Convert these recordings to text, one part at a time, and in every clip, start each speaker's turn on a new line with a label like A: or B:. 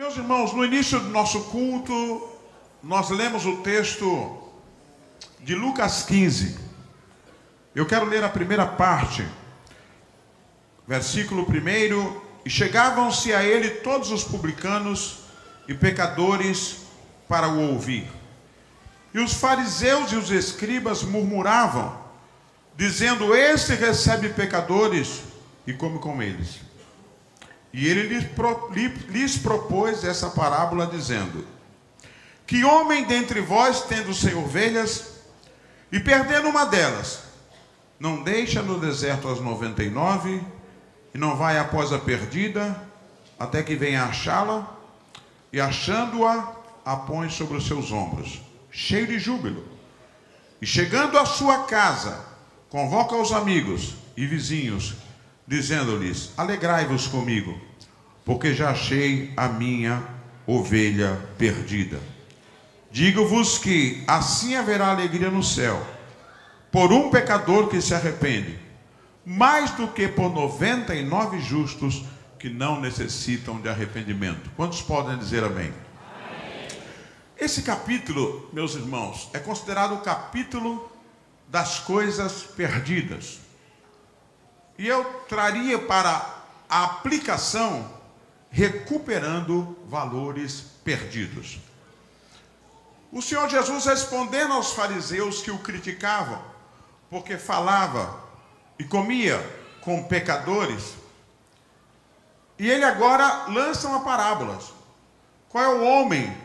A: Meus irmãos, no início do nosso culto, nós lemos o texto de Lucas 15. Eu quero ler a primeira parte, versículo 1. E chegavam-se a ele todos os publicanos e pecadores para o ouvir. E os fariseus e os escribas murmuravam, dizendo: este recebe pecadores e come com eles. E ele lhes propôs essa parábola, dizendo: que homem dentre vós, tendo 100 ovelhas, e perdendo uma delas, não deixa no deserto as 99, e não vai após a perdida, até que venha achá-la, e achando-a, a põe sobre os seus ombros, cheio de júbilo. E chegando à sua casa, convoca os amigos e vizinhos, dizendo-lhes: alegrai-vos comigo, porque já achei a minha ovelha perdida. Digo-vos que assim haverá alegria no céu por um pecador que se arrepende, mais do que por 99 justos que não necessitam de arrependimento. Quantos podem dizer amém? Amém. Esse capítulo, meus irmãos, é considerado o capítulo das coisas perdidas. E eu traria para a aplicação recuperando valores perdidos. O Senhor Jesus, respondendo aos fariseus que o criticavam, porque falava e comia com pecadores, e ele agora lança uma parábola. Qual é o homem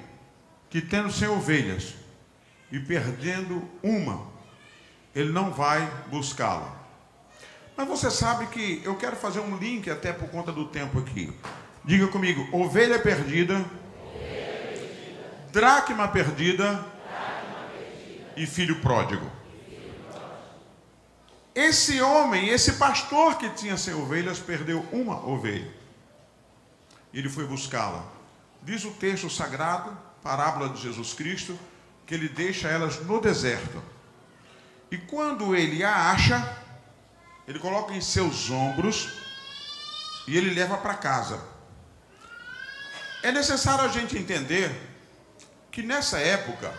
A: que, tendo 100 ovelhas e perdendo uma, ele não vai buscá-la? Mas você sabe que eu quero fazer um link, até por conta do tempo aqui. Diga comigo: ovelha perdida, dracma perdida e filho pródigo. Esse homem, esse pastor que tinha 100 ovelhas, perdeu uma ovelha. Ele foi buscá-la. Diz o texto sagrado, parábola de Jesus Cristo, que ele deixa elas no deserto. E quando ele a acha, ele coloca em seus ombros e ele leva para casa. É necessário a gente entender que nessa época,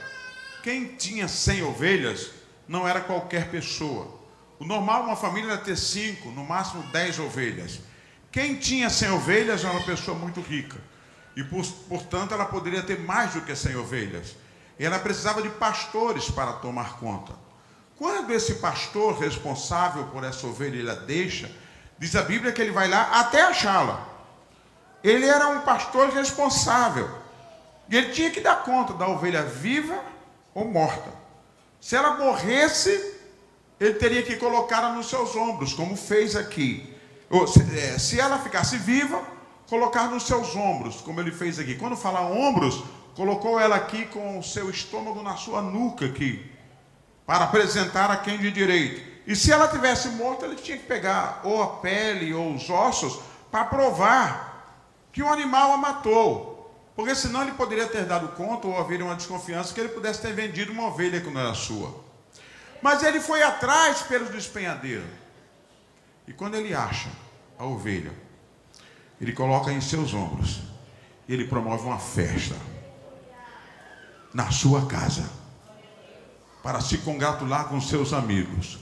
A: quem tinha 100 ovelhas não era qualquer pessoa. O normal uma família era ter 5, no máximo 10 ovelhas. Quem tinha 100 ovelhas era uma pessoa muito rica. E, portanto, ela poderia ter mais do que 100 ovelhas. E ela precisava de pastores para tomar conta. Quando esse pastor responsável por essa ovelha ele a deixa, diz a Bíblia que ele vai lá até achá-la. Ele era um pastor responsável. E ele tinha que dar conta da ovelha viva ou morta. Se ela morresse, ele teria que colocá-la nos seus ombros, como fez aqui. Ou, se ela ficasse viva, colocar nos seus ombros, como ele fez aqui. Quando fala ombros, colocou ela aqui com o seu estômago na sua nuca aqui, para apresentar a quem de direito. E se ela tivesse morta, ele tinha que pegar ou a pele ou os ossos para provar que o animal a matou. Porque senão ele poderia ter dado conta ou haver uma desconfiança que ele pudesse ter vendido uma ovelha que não era sua. Mas ele foi atrás pelos despenhadeiros. E quando ele acha a ovelha, ele coloca em seus ombros. E ele promove uma festa na sua casa, para se congratular com seus amigos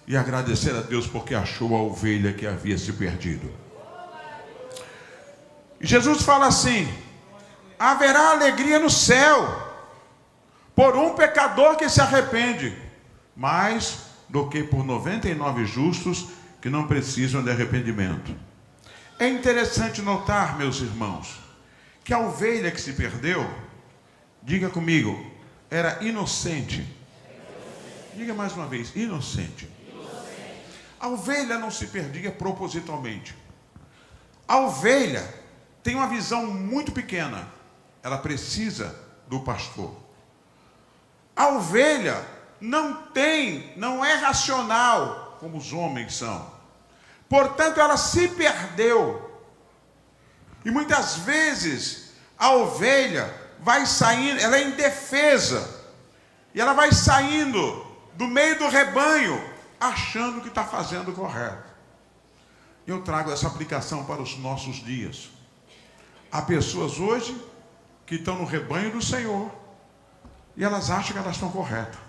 A: e agradecer a Deus porque achou a ovelha que havia se perdido. E Jesus fala assim: haverá alegria no céu por um pecador que se arrepende, mais do que por 99 justos que não precisam de arrependimento. É interessante notar, meus irmãos, que a ovelha que se perdeu, diga comigo, era inocente. Diga mais uma vez: inocente. A ovelha não se perdia propositalmente. A ovelha tem uma visão muito pequena. Ela precisa do pastor. A ovelha não é racional como os homens são. Portanto, ela se perdeu. E muitas vezes a ovelha vai saindo, ela é indefesa. E ela vai saindo do meio do rebanho, achando que está fazendo o correto. Eu trago essa aplicação para os nossos dias. Há pessoas hoje que estão no rebanho do Senhor e elas acham que elas estão corretas.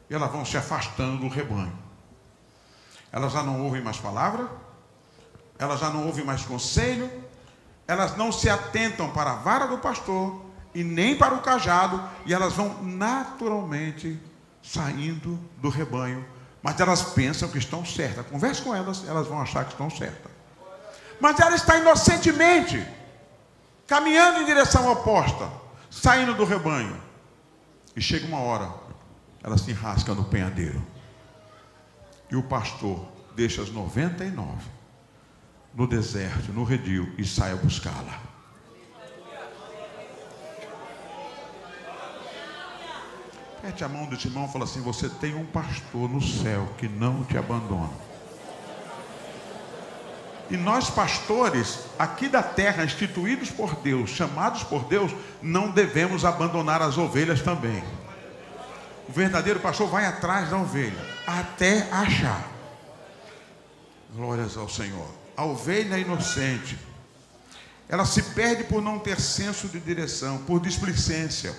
A: E elas vão se afastando do rebanho. Elas já não ouvem mais palavra, elas já não ouvem mais conselho, elas não se atentam para a vara do pastor e nem para o cajado, e elas vão naturalmente saindo do rebanho, mas elas pensam que estão certas. Converse com elas, elas vão achar que estão certas. Mas ela está inocentemente caminhando em direção oposta, saindo do rebanho. E chega uma hora, ela se enrasca no penhadeiro. E o pastor deixa as 99 no deserto, no redil, e sai a buscá-la. Pete a mão desse irmão e fala assim: você tem um pastor no céu que não te abandona. E nós pastores aqui da terra, instituídos por Deus, chamados por Deus, não devemos abandonar as ovelhas também. O verdadeiro pastor vai atrás da ovelha até achar. Glórias ao Senhor. A ovelha inocente, ela se perde por não ter senso de direção, por displicência.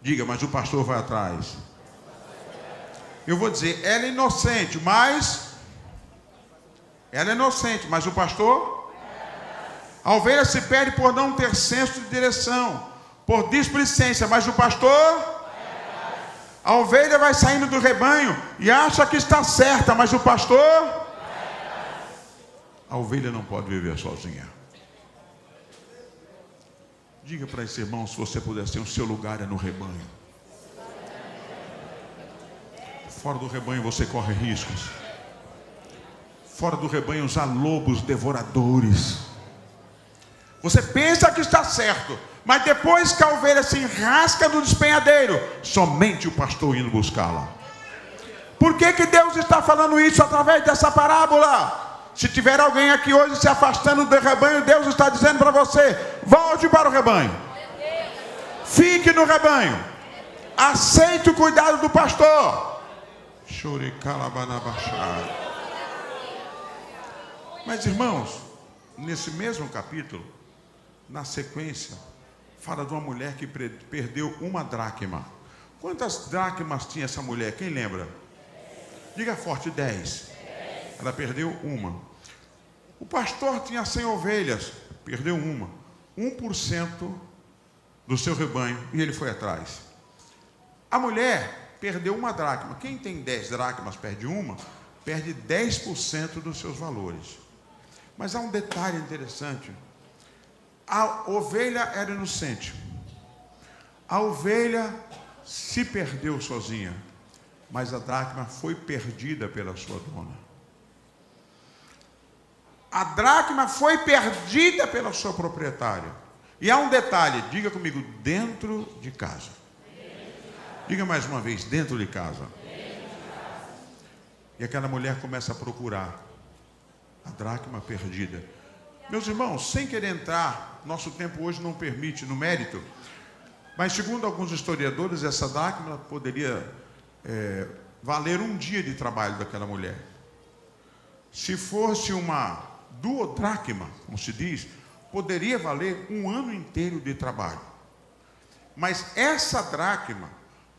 A: Diga, mas o pastor vai atrás. Eu vou dizer, ela é inocente, mas o pastor? A ovelha se perde por não ter senso de direção, por displicência, mas o pastor? A ovelha vai saindo do rebanho e acha que está certa, mas o pastor? A ovelha não pode viver sozinha. Diga para esse irmão, se você puder ser, o seu lugar é no rebanho. Fora do rebanho você corre riscos. Fora do rebanho há lobos devoradores. Você pensa que está certo, mas depois que a ovelha se enrasca no despenhadeiro, somente o pastor indo buscá-la. Por que Deus está falando isso através dessa parábola? Se tiver alguém aqui hoje se afastando do rebanho, Deus está dizendo para você: volte para o rebanho. Fique no rebanho. Aceite o cuidado do pastor. Mas irmãos, nesse mesmo capítulo, na sequência, fala de uma mulher que perdeu uma dracma. Quantas dracmas tinha essa mulher? Quem lembra? Diga forte: 10. Ela perdeu uma. O pastor tinha 100 ovelhas, perdeu uma. 1% do seu rebanho, e ele foi atrás. A mulher perdeu uma dracma. Quem tem 10 dracmas perde uma, perde 10% dos seus valores. Mas há um detalhe interessante. A ovelha era inocente. A ovelha se perdeu sozinha, mas a dracma foi perdida pela sua dona. A dracma foi perdida pela sua proprietária. E há um detalhe, diga comigo: dentro de casa. Diga mais uma vez: dentro de casa. E aquela mulher começa a procurar a dracma perdida. Meus irmãos, sem querer entrar, nosso tempo hoje não permite no mérito, mas segundo alguns historiadores, essa dracma poderia valer um dia de trabalho daquela mulher. Se fosse uma duodracma, como se diz, poderia valer um ano inteiro de trabalho. Mas essa dracma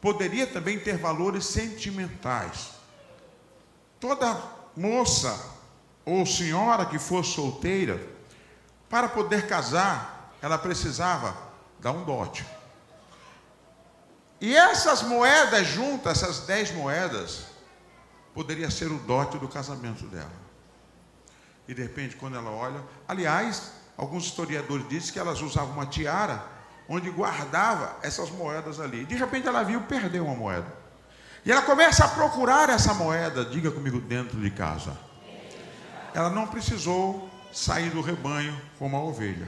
A: poderia também ter valores sentimentais. Toda moça ou senhora que fosse solteira, para poder casar, ela precisava dar um dote. E essas moedas juntas, essas 10 moedas, poderia ser o dote do casamento dela. E de repente, quando ela olha, aliás, alguns historiadores dizem que elas usavam uma tiara, onde guardava essas moedas ali. De repente ela viu, perdeu uma moeda. E ela começa a procurar essa moeda, diga comigo, dentro de casa. Ela não precisou sair do rebanho como a ovelha.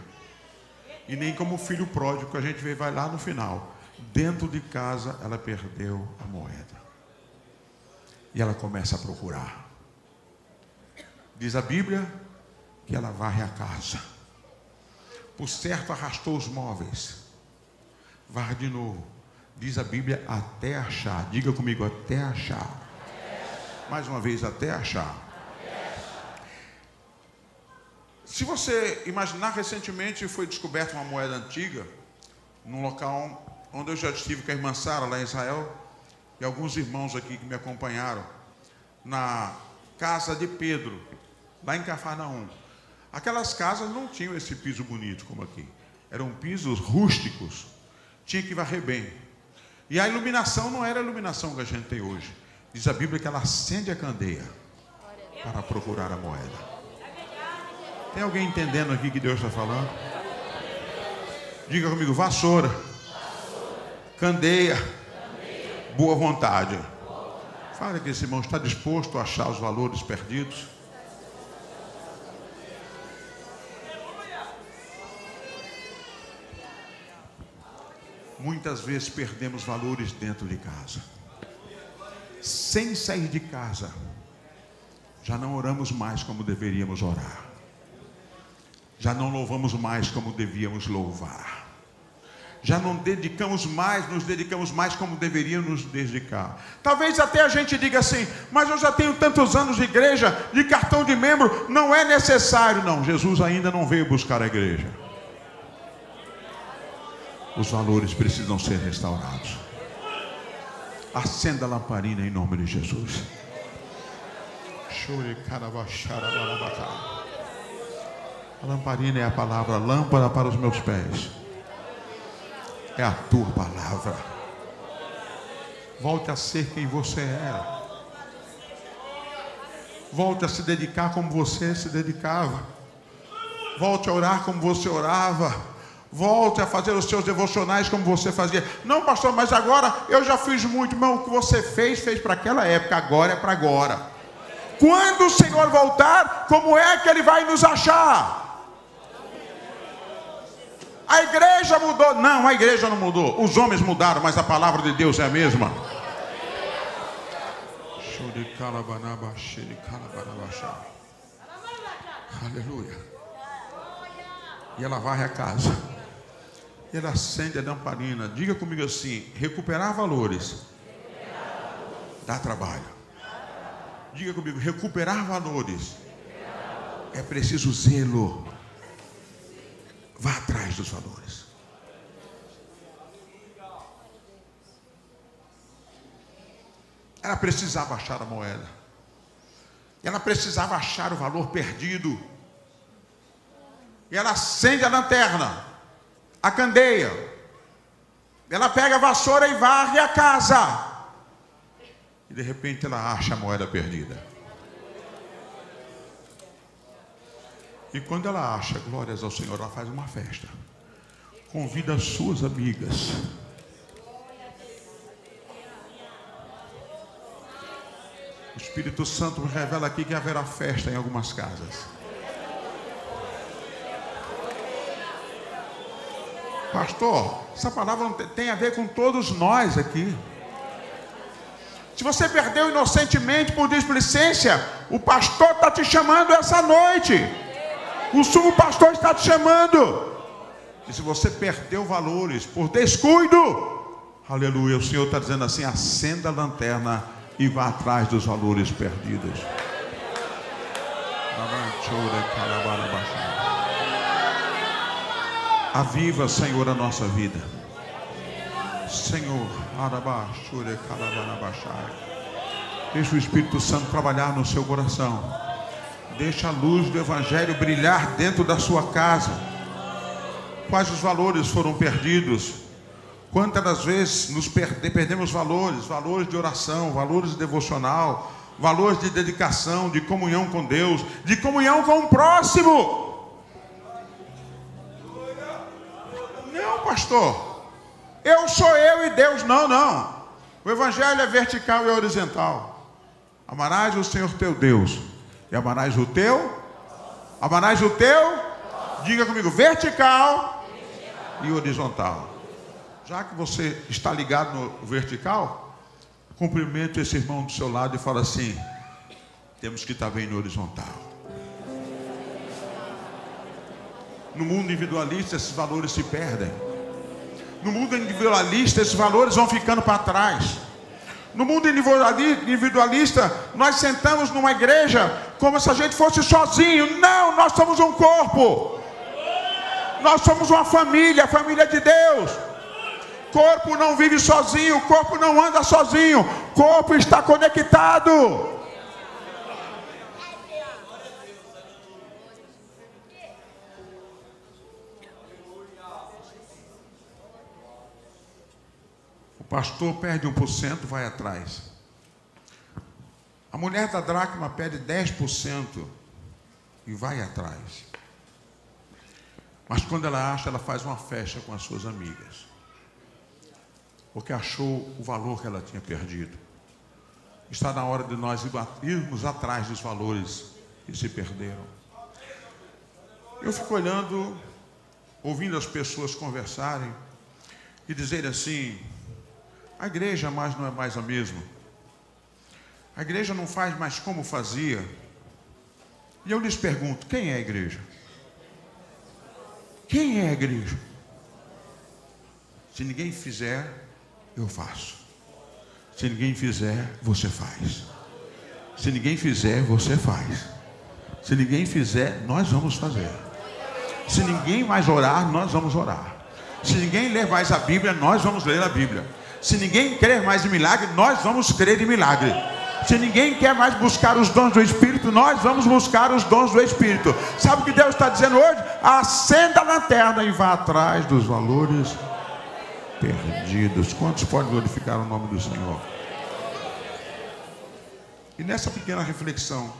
A: E nem como o filho pródigo, que a gente vê, vai lá no final. Dentro de casa ela perdeu a moeda. E ela começa a procurar. Diz a Bíblia que ela varre a casa. Por certo arrastou os móveis. Varre de novo. Diz a Bíblia, até achar. Diga comigo, até achar. Mais uma vez, até achar. Se você imaginar, recentemente foi descoberta uma moeda antiga, num local onde eu já estive com a irmã Sara, lá em Israel, e alguns irmãos aqui que me acompanharam, na casa de Pedro, lá em Cafarnaum. Aquelas casas não tinham esse piso bonito como aqui. Eram pisos rústicos, tinha que varrer bem. E a iluminação não era a iluminação que a gente tem hoje. Diz a Bíblia que ela acende a candeia para procurar a moeda. Tem alguém entendendo aqui que Deus está falando? Diga comigo: vassoura, candeia, boa vontade. Fala que esse irmão está disposto a achar os valores perdidos. Muitas vezes perdemos valores dentro de casa. Sem sair de casa, já não oramos mais como deveríamos orar. Já não louvamos mais como devíamos louvar. Já não nos dedicamos mais como deveríamos nos dedicar. Talvez até a gente diga assim: mas eu já tenho tantos anos de igreja, de cartão de membro, não é necessário. Não, Jesus ainda não veio buscar a igreja. Os valores precisam ser restaurados. Acenda a lamparina em nome de Jesus. A lamparina é a palavra, lâmpada para os meus pés. É a tua palavra. Volte a ser quem você era. Volte a se dedicar como você se dedicava. Volte a orar como você orava. Volte a fazer os seus devocionais como você fazia. Não, pastor, mas agora eu já fiz muito. Irmão, o que você fez para aquela época. Agora é para agora. Quando o Senhor voltar, como é que Ele vai nos achar? A igreja mudou. Não, a igreja não mudou. Os homens mudaram, mas a palavra de Deus é a mesma. Aleluia. E ela varre a casa. E ela acende a lamparina. Diga comigo assim: recuperar valores dá trabalho. Diga comigo: recuperar valores é preciso zelo. Vá atrás dos valores. Ela precisava achar a moeda. Ela precisava achar o valor perdido. E ela acende a lanterna, a candeia. Ela pega a vassoura e varre a casa. E de repente ela acha a moeda perdida. E quando ela acha, glórias ao Senhor, ela faz uma festa. Convida as suas amigas. O Espírito Santo me revela aqui que haverá festa em algumas casas. Pastor, essa palavra não tem a ver com todos nós aqui. Se você perdeu inocentemente por displicência, o pastor está te chamando essa noite. O sumo pastor está te chamando. E se você perdeu valores por descuido, aleluia, o Senhor está dizendo assim: acenda a lanterna e vá atrás dos valores perdidos. Aviva, Senhor, a nossa vida. Senhor, deixa o Espírito Santo trabalhar no seu coração. Deixa a luz do Evangelho brilhar dentro da sua casa. Quais os valores foram perdidos? Quantas das vezes perdemos valores de oração, valores de devocional, valores de dedicação, de comunhão com Deus, de comunhão com o próximo. Não, pastor, eu sou eu e Deus. Não. O Evangelho é vertical e horizontal. Amarás o Senhor teu Deus e amarás o teu. Amarás o teu. Diga comigo: vertical e horizontal. Já que você está ligado no vertical, cumprimento esse irmão do seu lado e fala assim: temos que estar bem no horizontal. No mundo individualista, esses valores se perdem. No mundo individualista, esses valores vão ficando para trás. No mundo individualista, nós sentamos numa igreja como se a gente fosse sozinho. Não, nós somos um corpo. Nós somos uma família, a família de Deus. Corpo não vive sozinho, corpo não anda sozinho, corpo está conectado. O pastor perde 1%, vai atrás. A mulher da dracma perde 10% e vai atrás. Mas quando ela acha, ela faz uma festa com as suas amigas, porque achou o valor que ela tinha perdido. Está na hora de nós irmos atrás dos valores que se perderam. Eu fico olhando, ouvindo as pessoas conversarem e dizerem assim: a igreja mais não é mais a mesma. A igreja não faz mais como fazia. E eu lhes pergunto: quem é a igreja? Quem é a igreja? Se ninguém fizer, eu faço. Se ninguém fizer, você faz. Se ninguém fizer, você faz. Se ninguém fizer, nós vamos fazer. Se ninguém mais orar, nós vamos orar. Se ninguém ler mais a Bíblia, nós vamos ler a Bíblia. Se ninguém crer mais em milagre, nós vamos crer em milagre. Se ninguém quer mais buscar os dons do Espírito, nós vamos buscar os dons do Espírito. Sabe o que Deus está dizendo hoje? Acenda a lanterna e vá atrás dos valores perdidos. Quantos podem glorificar o nome do Senhor? E nessa pequena reflexão,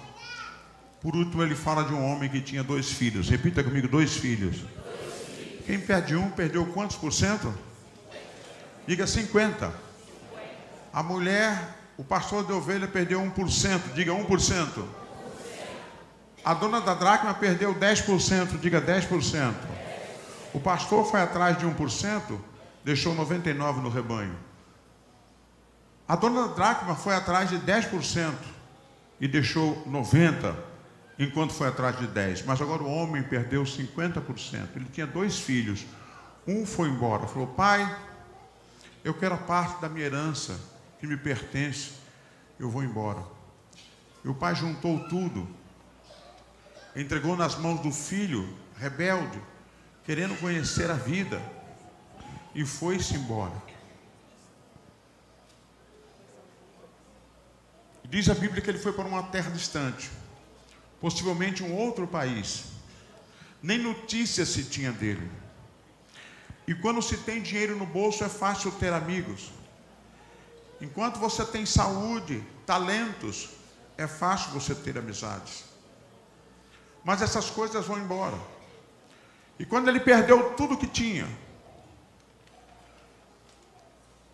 A: por último, ele fala de um homem que tinha 2 filhos. Repita comigo: 2 filhos. Quem perde um, perdeu quantos por cento? Diga 50. A mulher, o pastor de ovelha, perdeu 1%. Diga 1%. A dona da dracma perdeu 10%. Diga 10%. O pastor foi atrás de 1%, deixou 99% no rebanho. A dona da dracma foi atrás de 10% e deixou 90%, enquanto foi atrás de 10%. Mas agora o homem perdeu 50%. Ele tinha 2 filhos. Um foi embora, falou: pai, eu quero a parte da minha herança que me pertence, eu vou embora. E o pai juntou tudo, entregou nas mãos do filho rebelde, querendo conhecer a vida, e foi-se embora. Diz a Bíblia que ele foi para uma terra distante, possivelmente um outro país. Nem notícia se tinha dele. E quando se tem dinheiro no bolso, é fácil ter amigos. Enquanto você tem saúde, talentos, é fácil você ter amizades. Mas essas coisas vão embora. E quando ele perdeu tudo que tinha,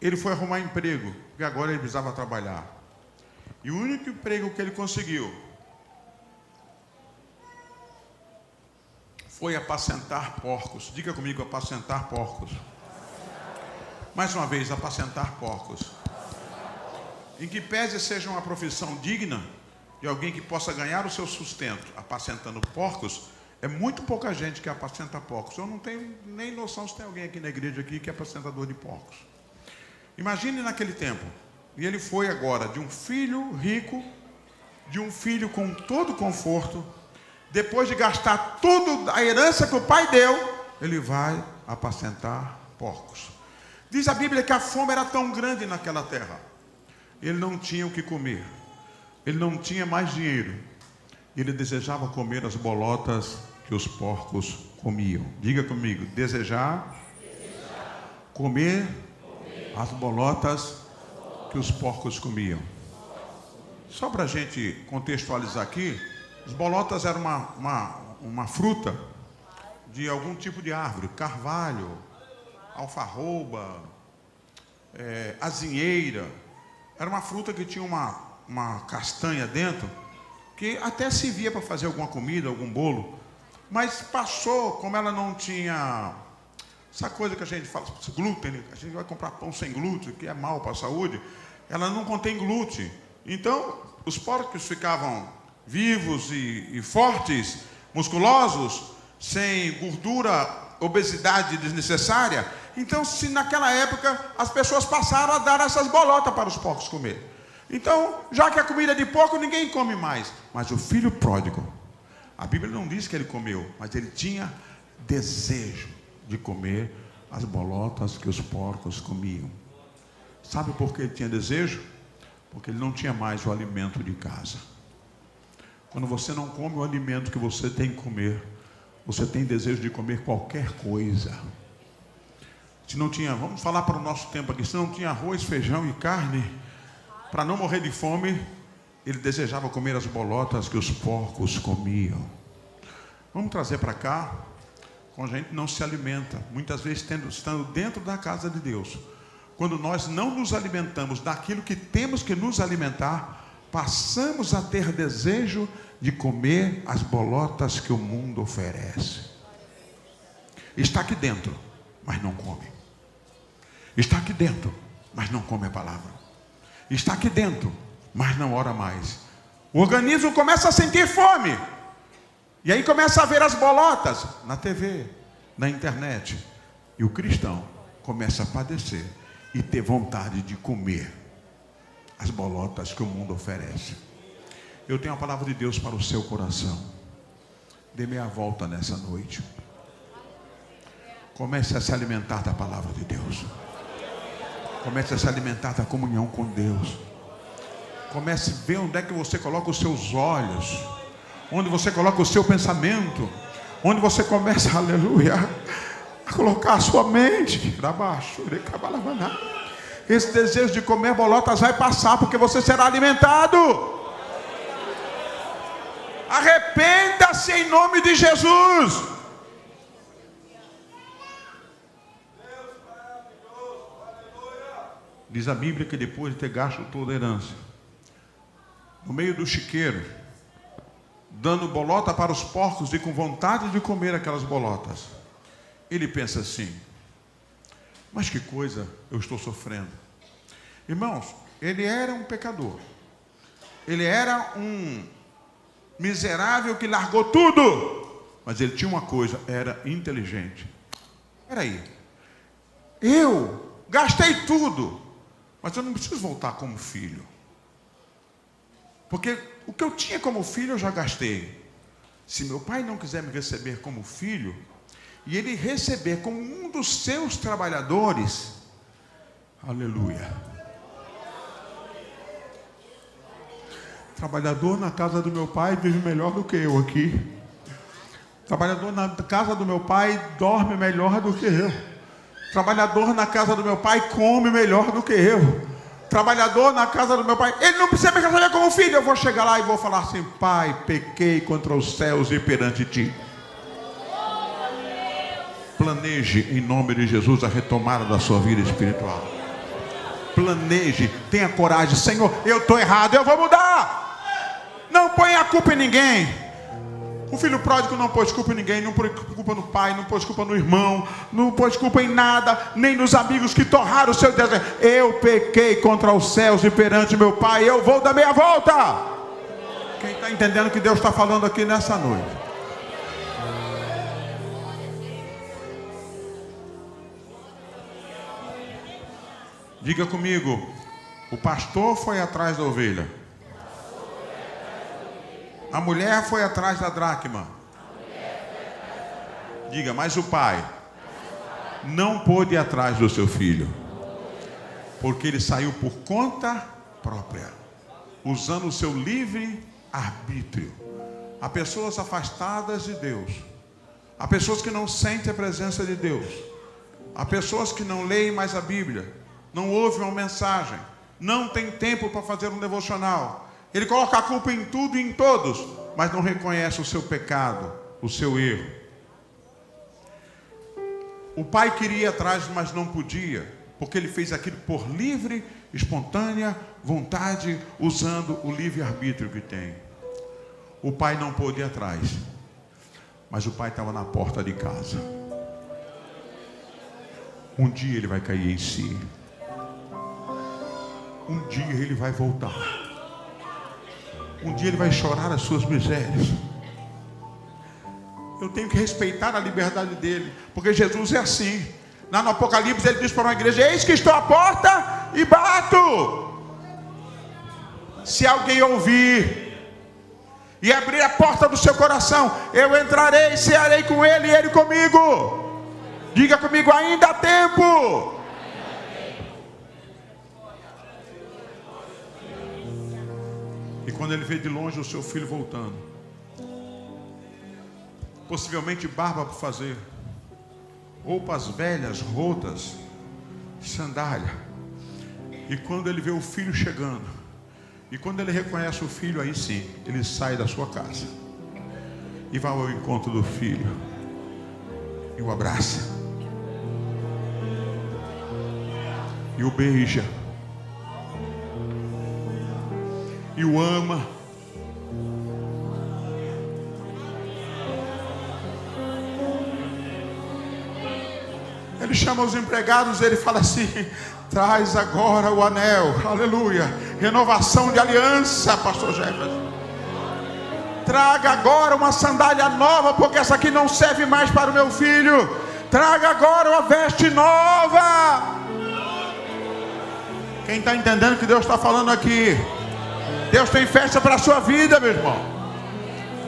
A: ele foi arrumar emprego, porque agora ele precisava trabalhar. E o único emprego que ele conseguiu foi apacentar porcos. Diga comigo: apacentar porcos. Mais uma vez: apacentar porcos. Em que pese seja uma profissão digna de alguém que possa ganhar o seu sustento apacentando porcos, é muito pouca gente que apacenta porcos. Eu não tenho nem noção se tem alguém aqui na igreja aqui que é apacentador de porcos. Imagine naquele tempo. E ele foi agora de um filho rico, de um filho com todo conforto. Depois de gastar tudo a herança que o pai deu, ele vai apacentar porcos. Diz a Bíblia que a fome era tão grande naquela terra. Ele não tinha o que comer. Ele não tinha mais dinheiro. Ele desejava comer as bolotas que os porcos comiam. Diga comigo: desejar. Comer as bolotas que os porcos comiam. Só para a gente contextualizar aqui, as bolotas eram uma fruta de algum tipo de árvore: carvalho, alfarroba, azinheira. Era uma fruta que tinha uma castanha dentro, que até servia para fazer alguma comida, algum bolo, mas passou, como ela não tinha essa coisa que a gente fala, glúten, a gente vai comprar pão sem glúten, que é mal para a saúde, ela não contém glúten. Então, os porcos ficavam vivos e fortes, musculosos, sem gordura obesidade desnecessária. Então, se naquela época as pessoas passaram a dar essas bolotas para os porcos comer. Então, já que a comida é de porco, ninguém come mais. Mas o filho pródigo, a Bíblia não diz que ele comeu, mas ele tinha desejo de comer as bolotas que os porcos comiam. Sabe por que ele tinha desejo? Porque ele não tinha mais o alimento de casa. Quando você não come o alimento que você tem que comer, você tem desejo de comer qualquer coisa. Se não tinha, vamos falar para o nosso tempo aqui, se não tinha arroz, feijão e carne, para não morrer de fome, ele desejava comer as bolotas que os porcos comiam. Vamos trazer para cá, quando a gente não se alimenta, muitas vezes estando dentro da casa de Deus, quando nós não nos alimentamos daquilo que temos que nos alimentar, passamos a ter desejo de comer as bolotas que o mundo oferece. Está aqui dentro, mas não come. Está aqui dentro, mas não come a palavra. Está aqui dentro, mas não ora mais. O organismo começa a sentir fome. E aí começa a ver as bolotas na TV, na internet. E o cristão começa a padecer e ter vontade de comer as bolotas que o mundo oferece. Eu tenho a palavra de Deus para o seu coração. Dê meia volta nessa noite. Comece a se alimentar da palavra de Deus. Comece a se alimentar da comunhão com Deus. Comece a ver onde é que você coloca os seus olhos, onde você coloca o seu pensamento, onde você começa, aleluia, a colocar a sua mente para baixo. Esse desejo de comer bolotas vai passar, porque você será alimentado. Arrependa-se em nome de Jesus. Diz a Bíblia que depois de ter gasto toda a herança, no meio do chiqueiro, dando bolota para os porcos e com vontade de comer aquelas bolotas, ele pensa assim: mas que coisa eu estou sofrendo. Irmãos, ele era um pecador. Ele era um miserável que largou tudo. Mas ele tinha uma coisa, era inteligente. Peraí, eu gastei tudo, mas eu não preciso voltar como filho. Porque o que eu tinha como filho eu já gastei. Se meu pai não quiser me receber como filho, e ele receber como um dos seus trabalhadores, aleluia. Trabalhador na casa do meu pai vive melhor do que eu aqui. Trabalhador na casa do meu pai dorme melhor do que eu. Trabalhador na casa do meu pai come melhor do que eu. Trabalhador na casa do meu pai, ele não precisa me receber como filho. Eu vou chegar lá e vou falar assim: pai, pequei contra os céus e perante ti. Planeje em nome de Jesus a retomada da sua vida espiritual. Planeje, tenha coragem. Senhor, eu estou errado, eu vou mudar. Não ponha a culpa em ninguém. O filho pródigo não pôs culpa em ninguém, não pôs culpa no pai, não pôs culpa no irmão, não pôs culpa em nada, nem nos amigos que torraram o seu desejo. Eu pequei contra os céus e perante meu pai, eu vou dar meia volta. Quem está entendendo o que Deus está falando aqui nessa noite? Diga comigo: o pastor foi atrás da ovelha. A mulher foi atrás da dracma. Diga, mas o pai não pôde ir atrás do seu filho, porque ele saiu por conta própria, usando o seu livre arbítrio. Há pessoas afastadas de Deus, há pessoas que não sentem a presença de Deus, há pessoas que não leem mais a Bíblia, não ouvem uma mensagem, não tem tempo para fazer um devocional. Ele coloca a culpa em tudo e em todos, mas não reconhece o seu pecado, o seu erro. O pai queria ir atrás, mas não podia, porque ele fez aquilo por livre, espontânea vontade, usando o livre-arbítrio que tem. O pai não pôde ir atrás, mas o pai estava na porta de casa. Um dia ele vai cair em si. Um dia ele vai voltar. Um dia ele vai chorar as suas misérias. Eu eu tenho que respeitar a liberdade dele, porque Jesus é assim. Lá no Apocalipse ele diz para uma igreja: eis que estou à porta e bato. Se alguém ouvir e abrir a porta do seu coração, eu entrarei, cearei com ele e ele comigo. Diga comigo: ainda há tempo. E quando ele vê de longe o seu filho voltando, possivelmente barba para fazer, roupas velhas, rotas, sandália. E quando ele vê o filho chegando, e quando ele reconhece o filho, aí sim, ele sai da sua casa e vai ao encontro do filho e o abraça e o beija e o ama. Ele chama os empregados, ele fala assim: traz agora o anel, aleluia, renovação de aliança, pastor Jefferson. Traga agora uma sandália nova, porque essa aqui não serve mais para o meu filho. Traga agora uma veste nova. Quem está entendendo o que Deus está falando aqui? Deus tem festa para a sua vida, meu irmão.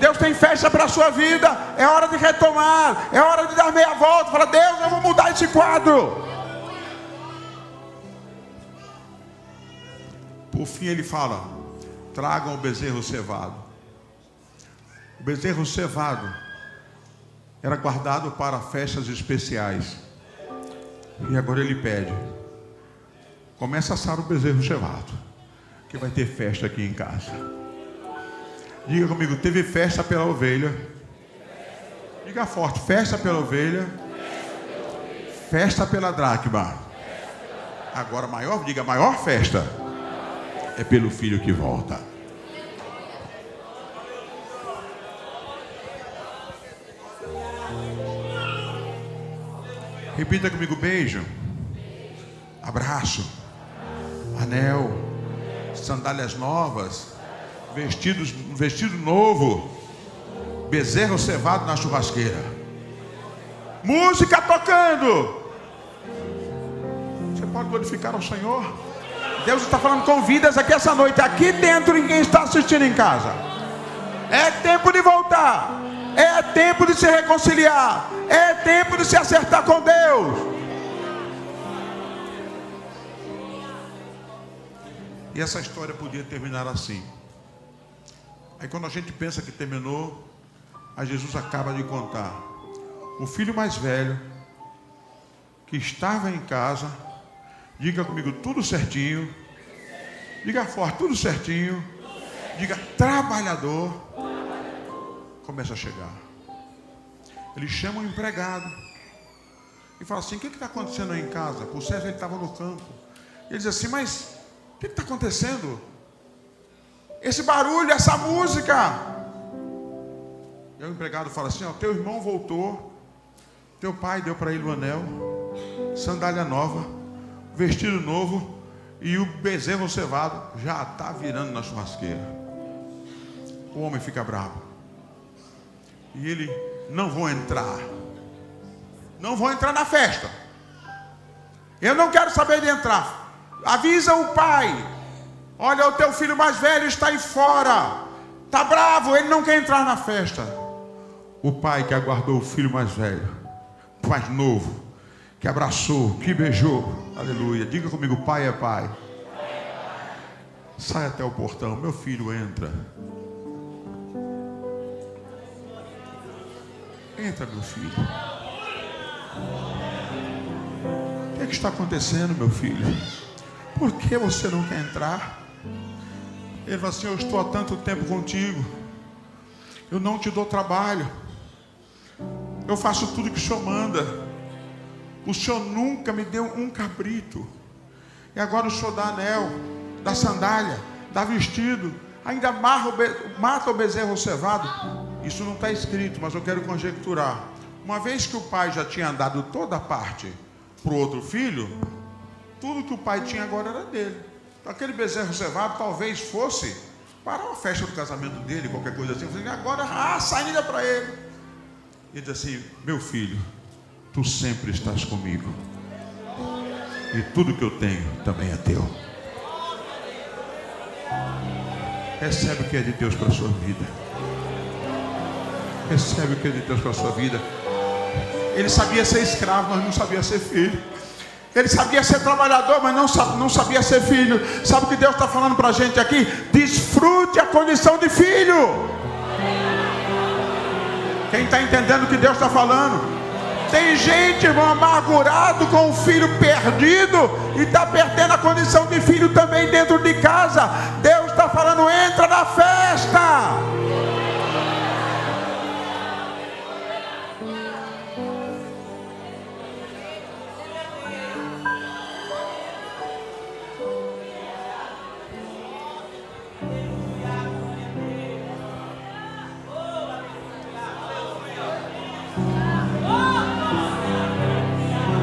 A: Deus tem festa para a sua vida. É hora de retomar, é hora de dar meia volta. Fala: Deus, eu vou mudar esse quadro. Por fim ele fala: tragam o bezerro cevado. O bezerro cevado era guardado para festas especiais. E agora ele pede: começa a assar o bezerro cevado, que vai ter festa aqui em casa. Diga comigo: teve festa pela ovelha. Diga forte: festa pela ovelha, festa pela dracma. Agora maior, diga: maior festa é pelo filho que volta. Repita comigo: beijo, abraço, anel, sandálias novas, vestido novo, bezerro cevado na churrasqueira, música tocando. Você pode glorificar ao Senhor? Deus está falando com vidas aqui essa noite, aqui dentro, e quem está assistindo em casa. É tempo de voltar, é tempo de se reconciliar, é tempo de se acertar com Deus. E essa história podia terminar assim. Aí quando a gente pensa que terminou, aí Jesus acaba de contar: o filho mais velho, que estava em casa, diga comigo, tudo certinho, diga forte, tudo certinho, diga trabalhador, começa a chegar. Ele chama o empregado e fala assim: o que está acontecendo aí em casa? Por certo ele estava no campo. Ele diz assim: mas o que está acontecendo? Esse barulho, essa música. E o empregado fala assim: ó, teu irmão voltou, teu pai deu para ele o anel, sandália nova, vestido novo, e o bezerro cevado já está virando na churrasqueira. O homem fica bravo. E ele: não vou entrar. Não vou entrar na festa. Eu não quero saber de entrar. Avisa o pai: olha, o teu filho mais velho está aí fora, está bravo, ele não quer entrar na festa. O pai que aguardou o filho mais velho, mais novo, que abraçou, que beijou, aleluia, diga comigo: pai é pai. Sai até o portão: meu filho, entra. Entra, meu filho. O que está acontecendo, meu filho? Por que você não quer entrar? Ele fala assim: eu estou há tanto tempo contigo, eu não te dou trabalho, eu faço tudo que o Senhor manda, o Senhor nunca me deu um cabrito, e agora o Senhor dá anel, dá sandália, dá vestido, ainda mata o bezerro cevado. Isso não está escrito, mas eu quero conjecturar. Uma vez que o pai já tinha dado toda a parte para o outro filho, tudo que o pai tinha agora era dele. Aquele bezerro cevado talvez fosse para uma festa do casamento dele, qualquer coisa assim. Agora a saída para ele. e diz assim: meu filho, tu sempre estás comigo, e tudo que eu tenho também é teu. Recebe o que é de Deus para a sua vida. Recebe o que é de Deus para a sua vida. Ele sabia ser escravo, mas não sabia ser filho. Ele sabia ser trabalhador, mas não sabia ser filho. Sabe o que Deus está falando para a gente aqui? Desfrute a condição de filho. Quem está entendendo o que Deus está falando? Tem gente, irmão, amargurado com o filho perdido e está perdendo a condição de filho também dentro de casa. Deus está falando: entra na festa.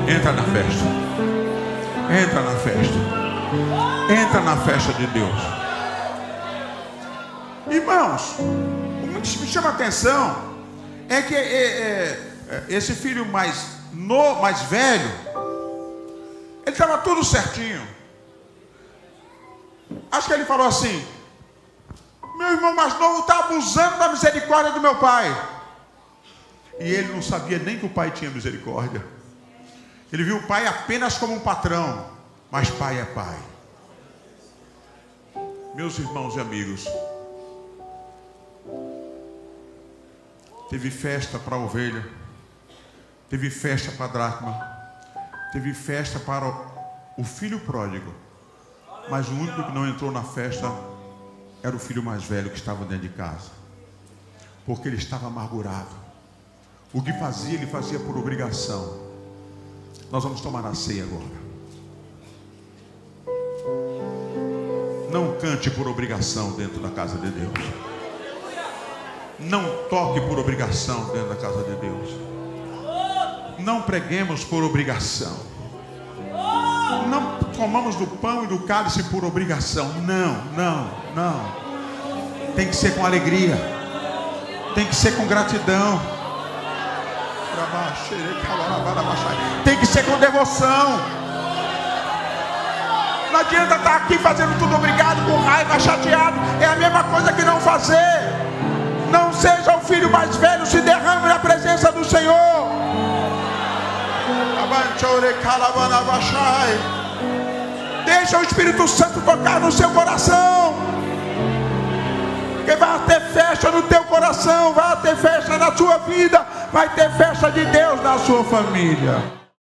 A: Entra na festa. Entra na festa. Entra na festa de Deus. Irmãos, o que me chama a atenção é que esse filho mais velho, ele estava tudo certinho. Acho que ele falou assim: meu irmão mais novo está abusando da misericórdia do meu pai. E ele não sabia nem que o pai tinha misericórdia. Ele viu o pai apenas como um patrão, mas pai é pai. Meus irmãos e amigos, teve festa para a ovelha, teve festa para a dracma, teve festa para o filho pródigo, mas o único que não entrou na festa era o filho mais velho que estava dentro de casa, porque ele estava amargurado. O que fazia, ele fazia por obrigação. Nós vamos tomar a ceia agora. Não cante por obrigação dentro da casa de Deus. Não toque por obrigação dentro da casa de Deus. Não preguemos por obrigação. Não comamos do pão e do cálice por obrigação. Não. Tem que ser com alegria. Tem que ser com gratidão. Tem que ser com devoção. Não adianta estar aqui fazendo tudo obrigado, com raiva, chateado. É a mesma coisa que não fazer. Não seja o filho mais velho, se derrame na presença do Senhor. Deixa o Espírito Santo tocar no seu coração. Porque vai ter festa no teu coração, vai ter festa na sua vida, vai ter festa de Deus na sua família.